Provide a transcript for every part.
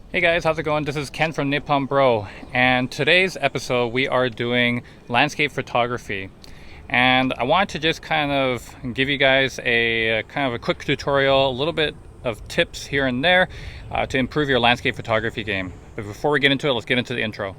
Hey guys, how's it going? This is Ken from Nippon Bro, and today's episode we are doing landscape photography. And I wanted to just kind of give you guys a kind of a quick tutorial, a little bit of tips here and there to improve your landscape photography game. But before we get into it, let's get into the intro.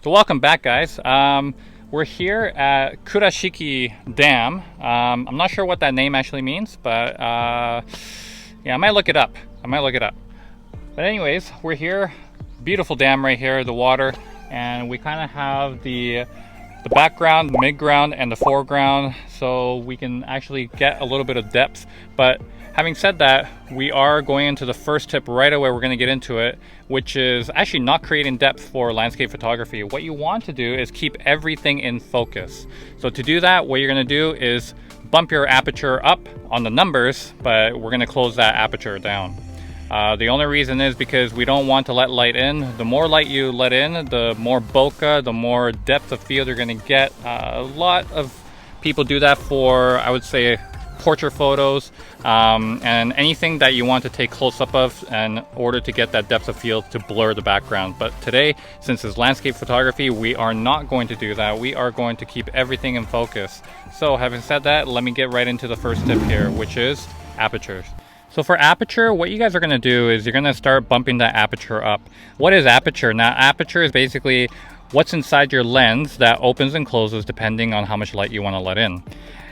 So welcome back, guys. We're here at Kurashiki Dam. I'm not sure what that name actually means, but yeah, I might look it up. But anyways, we're here. Beautiful dam right here, the water, and we kind of have the background, the midground, and the foreground, so we can actually get a little bit of depth. But having said that, we are going into the first tip right away. We're going to get into it, which is actually not creating depth for landscape photography. What you want to do is keep everything in focus. So to do that, what you're going to do is bump your aperture up on the numbers, but we're going to close that aperture down. The only reason is because we don't want to let light in. The more light you let in, the more bokeh, the more depth of field you're going to get. A lot of people do that for, I would say, portrait photos and anything that you want to take close-up of in order to get that depth of field to blur the background. But today, since it's landscape photography, we are not going to do that. We are going to keep everything in focus. So having said that, let me get right into the first tip here, which is apertures. So for aperture, what you guys are going to do is you're going to start bumping that aperture up. What is aperture? Now, aperture is basically what's inside your lens that opens and closes depending on how much light you want to let in.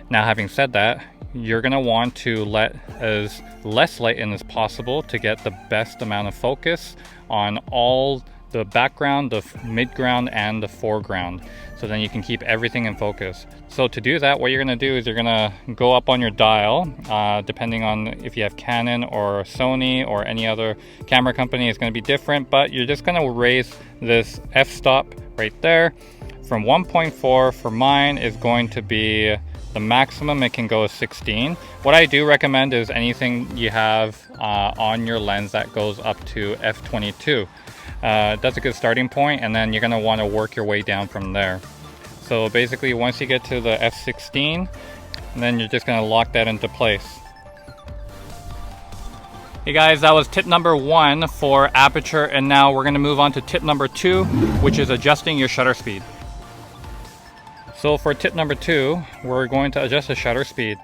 Now, having said that, you're going to want to let as less light in as possible to get the best amount of focus on all the background, the midground, and the foreground. So then you can keep everything in focus. So to do that, what you're going to do is you're going to go up on your dial, depending on if you have Canon or Sony or any other camera company, it's going to be different, but you're just going to raise this f-stop right there from 1.4. For mine is going to be the maximum it can go is 16. What I do recommend is anything you have on your lens that goes up to f22. That's a good starting point, and then you're going to want to work your way down from there. So basically, once you get to the f16, then you're just going to lock that into place. Hey guys, that was tip number 1 for aperture, and now we're going to move on to tip number 2, which is adjusting your shutter speed. So for tip number 2, we're going to adjust the shutter speed.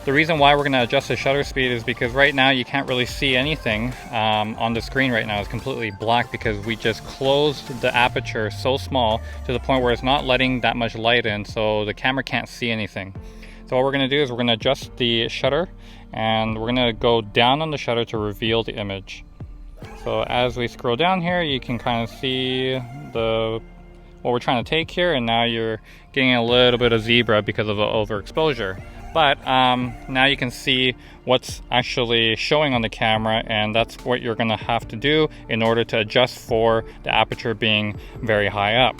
The reason why we're going to adjust the shutter speed is because right now you can't really see anything on the screen right now. It's completely black because we just closed the aperture so small to the point where it's not letting that much light in, so the camera can't see anything. So what we're going to do is we're going to adjust the shutter, and we're going to go down on the shutter to reveal the image. So as we scroll down here, you can kind of see what we're trying to take here, and now you're getting a little bit of zebra because of the overexposure. But now you can see what's actually showing on the camera, and that's what you're going to have to do in order to adjust for the aperture being very high up.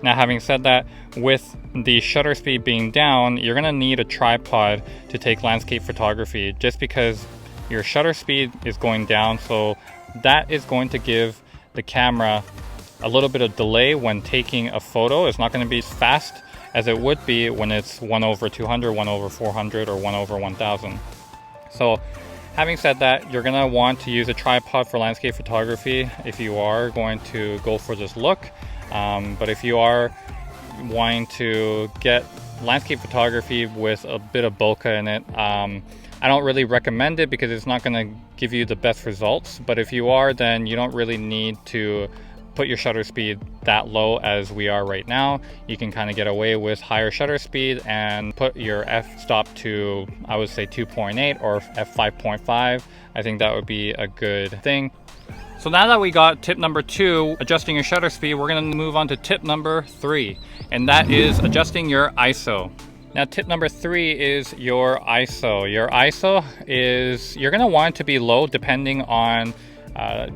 Now, having said that, with the shutter speed being down, you're going to need a tripod to take landscape photography, just because your shutter speed is going down, so that is going to give the camera a little bit of delay when taking a photo. It's not going to be as fast as it would be when it's 1/200, 1/400, or 1/1000. So having said that, you're going to want to use a tripod for landscape photography if you are going to go for this look. But if you are wanting to get landscape photography with a bit of bokeh in it, I don't really recommend it because it's not going to give you the best results. But if you are, then you don't really need to put your shutter speed that low as we are right now. You can kind of get away with higher shutter speed and put your f-stop to, I would say, 2.8 or f5.5. I think that would be a good thing. So now that we got tip number 2, adjusting your shutter speed, we're going to move on to tip number 3, and that is adjusting your ISO. Now, tip number 3 is your ISO. Your ISO is, you're going to want it to be low depending on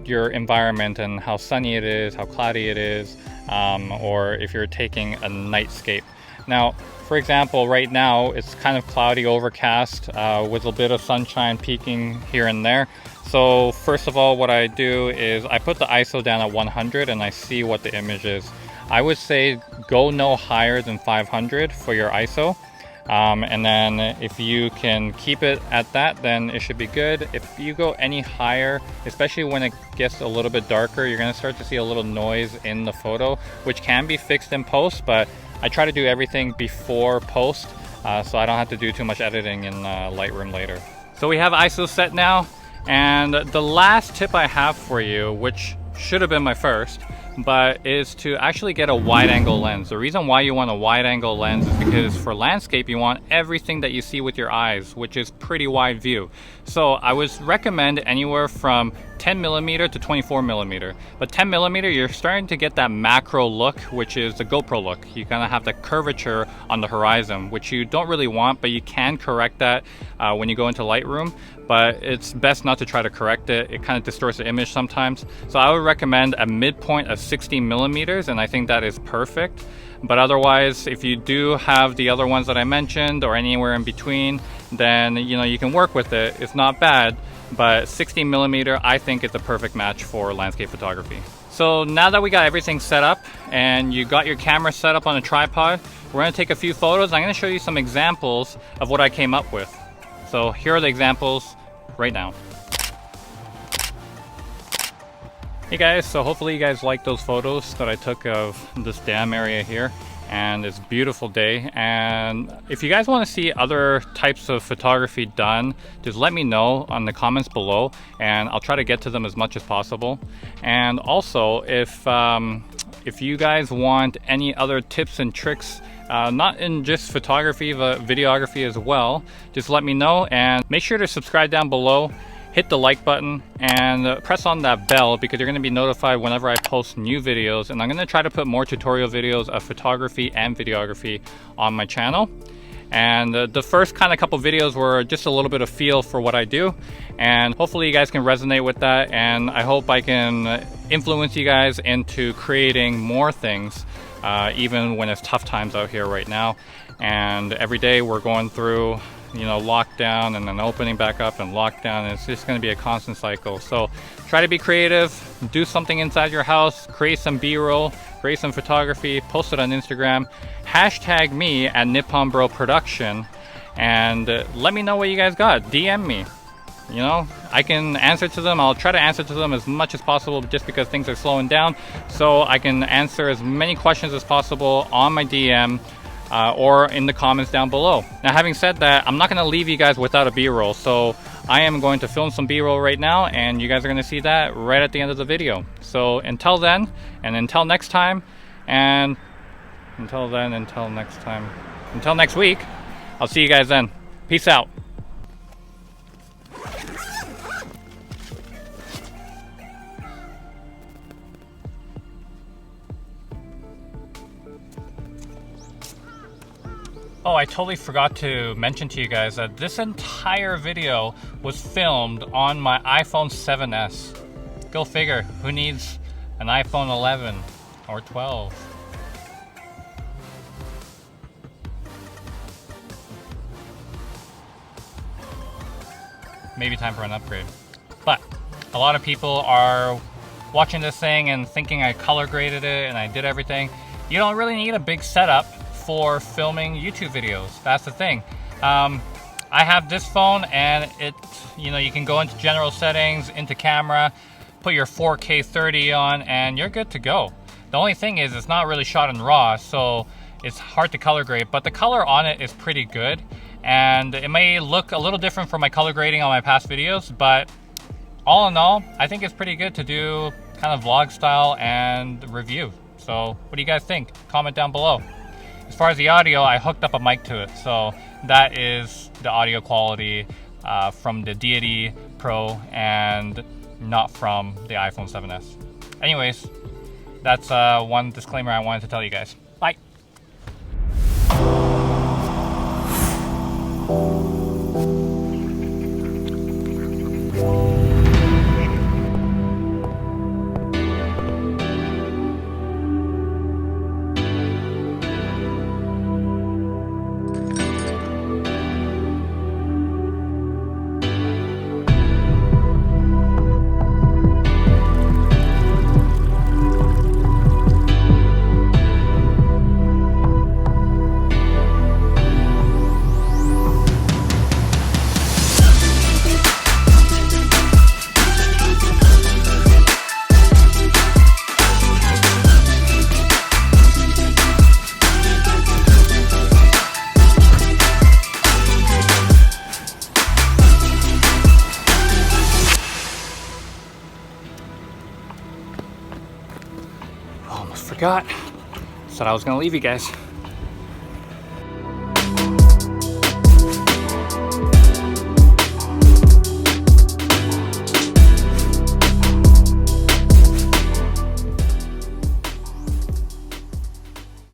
your environment and how sunny it is, how cloudy it is, or if you're taking a nightscape. Now, for example, right now it's kind of cloudy, overcast, with a bit of sunshine peeking here and there. So first of all, what I do is I put the ISO down at 100 and I see what the image is. I would say go no higher than 500 for your ISO. And then if you can keep it at that, then it should be good. If you go any higher, especially when it gets a little bit darker, you're going to start to see a little noise in the photo, which can be fixed in post, but I try to do everything before post, so I don't have to do too much editing in Lightroom later. So we have ISO set now, and the last tip I have for you, which should have been my first, but is to actually get a wide angle lens. The reason why you want a wide angle lens is because for landscape you want everything that you see with your eyes, which is pretty wide view. So I would recommend anywhere from 10mm to 24mm. But 10mm, you're starting to get that macro look, which is the GoPro look. You're gonna have the curvature on the horizon, which you don't really want, but you can correct that when you go into Lightroom. But it's best not to try to correct it. It kind of distorts the image sometimes. So I would recommend a midpoint of 60mm, and I think that is perfect. But otherwise, if you do have the other ones that I mentioned or anywhere in between, then you can work with it. It's not bad, but 60mm I think is the perfect match for landscape photography. So now that we got everything set up and you got your camera set up on a tripod, we're going to take a few photos. I'm going to show you some examples of what I came up with. So here are the examples right now. Hey guys, so hopefully you guys like those photos that I took of this dam area here and it's a beautiful day. And if you guys want to see other types of photography done, just let me know on the comments below and I'll try to get to them as much as possible. And also if you guys want any other tips and tricks, not in just photography but videography as well, just let me know, and make sure to subscribe down below, hit the like button, and press on that bell because you're going to be notified whenever I post new videos. And I'm going to try to put more tutorial videos of photography and videography on my channel. And the first kind of couple videos were just a little bit of feel for what I do, and hopefully you guys can resonate with that, and I hope I can influence you guys into creating more things even when it's tough times out here right now. And every day we're going through lockdown and then opening back up and lockdown, and it's just going to be a constant cycle. So try to be creative, do something inside your house, create some b-roll, create some photography, post it on Instagram, hashtag me at Nippon Bro Production, and let me know what you guys got. DM me. I can answer to them. I'll try to answer to them as much as possible just because things are slowing down, so I can answer as many questions as possible on my DM or in the comments down below. Now, having said that, I'm not going to leave you guys without a b-roll, so I am going to film some b-roll right now, and you guys are going to see that right at the end of the video. So until then, and until next time, and until next week, I'll see you guys then. Peace out. Oh, I totally forgot to mention to you guys that this entire video was filmed on my iPhone 7s. Go figure, who needs an iPhone 11 or 12? Maybe time for an upgrade. But a lot of people are watching this thing and thinking I color graded it and I did everything. You don't really need a big setup for filming YouTube videos. That's the thing. I have this phone, and you can go into general settings, into camera, put your 4K 30 on, and you're good to go. The only thing is it's not really shot in RAW, so it's hard to color grade, but the color on it is pretty good, and it may look a little different from my color grading on my past videos, but all in all, I think it's pretty good to do kind of vlog style and review. So what do you guys think? Comment down below. As far as the audio, I hooked up a mic to it, so that is the audio quality from the Deity Pro and not from the iPhone 7s. Anyways, that's one disclaimer I wanted to tell you guys. Bye! forgot. Said I was gonna leave you guys.